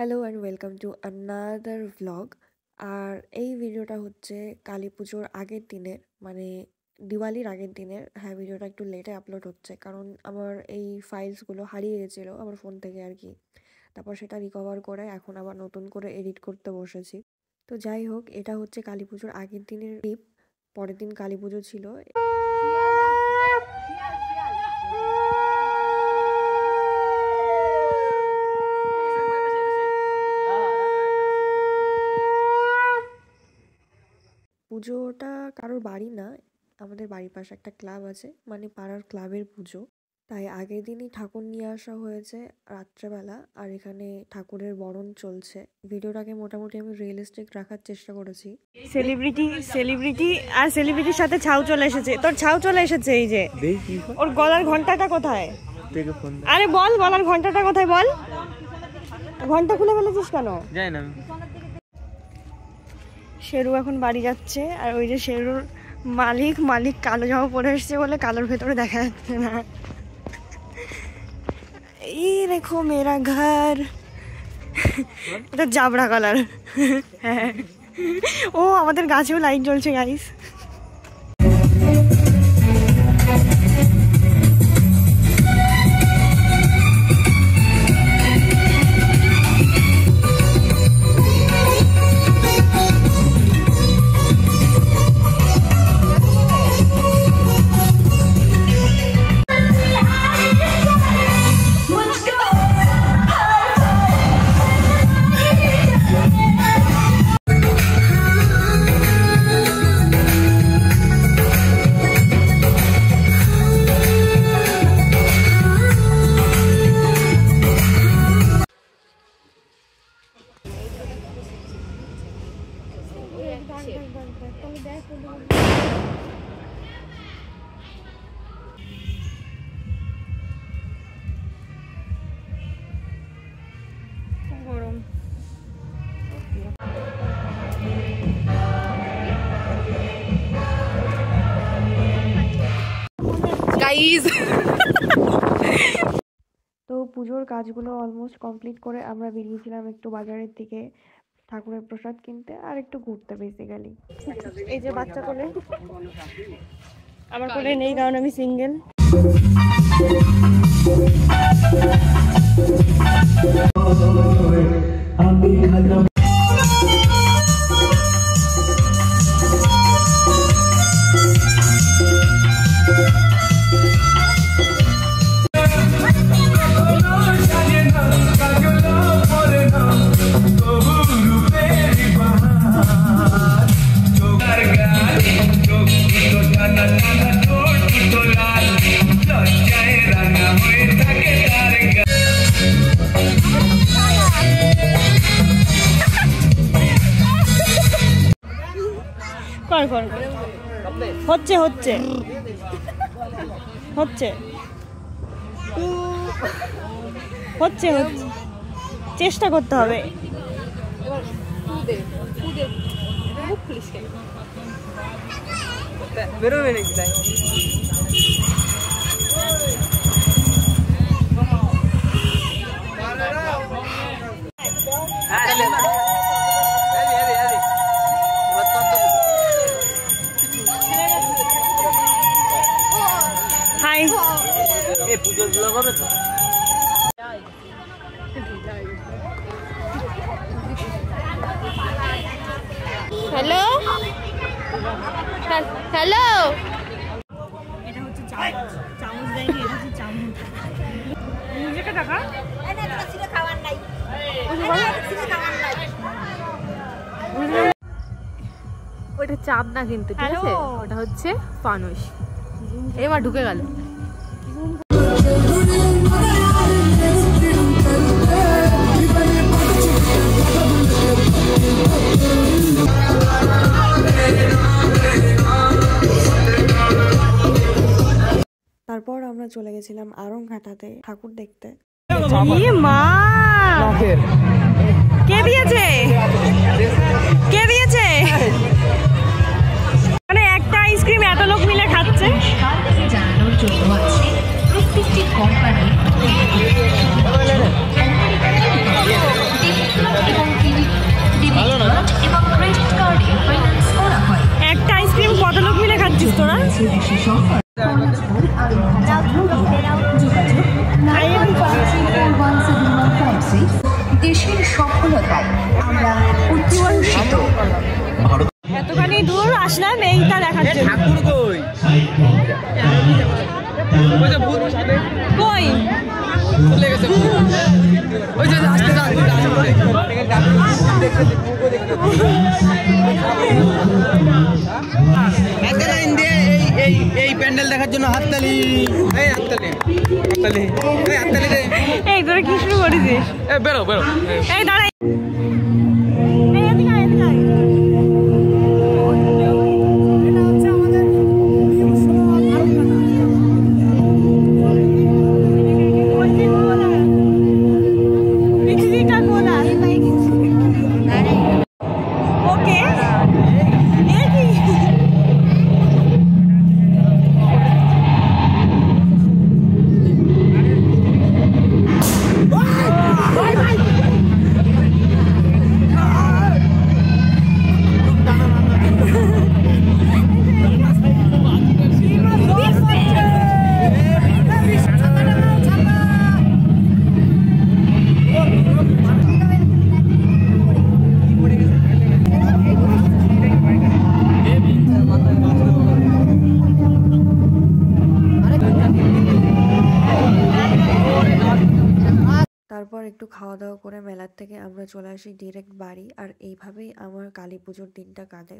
Hello and welcome to another vlog. আর এই ভিডিওটা হচ্ছে কালী পুজোর আগের দিনের, মানে দিওয়ালির আগের দিনের। হ্যাঁ, ভিডিওটা একটু লেটে আপলোড হচ্ছে কারণ আমার এই ফাইলসগুলো হারিয়ে গেছিলো আমার ফোন থেকে আর কি। তারপর সেটা রিকভার করে এখন আবার নতুন করে এডিট করতে বসেছি। তো যাই হোক, এটা হচ্ছে কালী পুজোর আগের দিনের ক্লিপ। পরের দিন কালী পুজো ছিল। পুজোটা কারোর বাড়ি না, আমাদের বাড়ির পাশে একটা ক্লাব আছে, মানে পাড়ার ক্লাবের পুজো। তাই আগের দিনই ঠাকুর নিয়ে আসা হয়েছে রাত্রেবেলা, আর এখানে ঠাকুরের বরণ চলছে। ভিডিওটাকে মোটামুটি আমি রিয়েলিস্টিক রাখার চেষ্টা করেছি। সেলিব্রিটির সাথে ছাউ চলে এসেছে। তোর ছাউ চলে এসেছে, এই যে ওর গলার ঘন্টাটা কোথায়? আরে বল, গলার ঘন্টাটা কোথায় বল? ঘন্টা খুলে ফেলেছিস কেন? জানি না। শেরু এখন বাড়ি যাচ্ছে, আর ওই যে শেরুর মালিক কালো জামা পরে এসছে বলে কালোর ভেতরে দেখা যাচ্ছে না। এই দেখো মেরা ঘর, এটা জাবড়া কালার। হ্যাঁ, ও আমাদের গাছেও লাইট জ্বলছে গাইস। গরম গাইস। তো পুজোর কাজগুলো অলমোস্ট কমপ্লিট করে আমরা বেরিয়েছিলাম একটু বাজারের দিকে ঠাকুরের প্রসাদ কিনতে আর একটু ঘুরতে বেসিক্যালি। এই যে বাচ্চা কোলে, আমার কোলে নেই কারণ আমি সিঙ্গেল। হচ্ছে হচ্ছে হচ্ছে হচ্ছে হচ্ছে চেষ্টা করতে হবে। বেরোবে নাকি? হাই, এই পুজোর ব্লগ হবে তো? হ্যালো হ্যালো, এটা হচ্ছে চামচ দেয়নি, এটা হচ্ছে চামচ। নিজেকে টাকা খাওয়ার নাই, ওটা চাপ না কিন্তু, ঠিক আছে? ওটা হচ্ছে ফানুস। এবার ঢুকে গেল। তারপর আমরা চলে গেছিলাম আরংঘাটাতে ঠাকুর দেখতে। মা, কে দিয়েছে? কে দিয়েছে? মানে একটা আইসক্রিম এত লোক মিলে খাচ্ছে। জানানোর জন্য আছে প্রত্যেকটি কোম্পানি রয়েছে বিশেষ অফার। দেশের সফলতায় আমরা উচ্ছ্বসিত। এতখানি দূর আসলাম এইটা দেখার জন্য। ঠাকুর কই? কই? চলে গেছে। ওই যে আসতে একটা লাইন দিয়ে এই প্যান্ডেল দেখার জন্য হাততালি। এই হাততালি, হাততালি, এই হাততালি দে। এই তোরা কি শুরু করেছিস? এই বেরো বেরো। এই দাঁড়াই। এই এদিকে আয়, এদিকে আয়। এটা হচ্ছে আমাদের ওকে তারপর একটু খাওয়া দাওয়া করে মেলার থেকে আমরা চলে আসি ডিরেক্ট বাড়ি। আর এইভাবেই আমার কালী পুজোর দিনটা কাটে।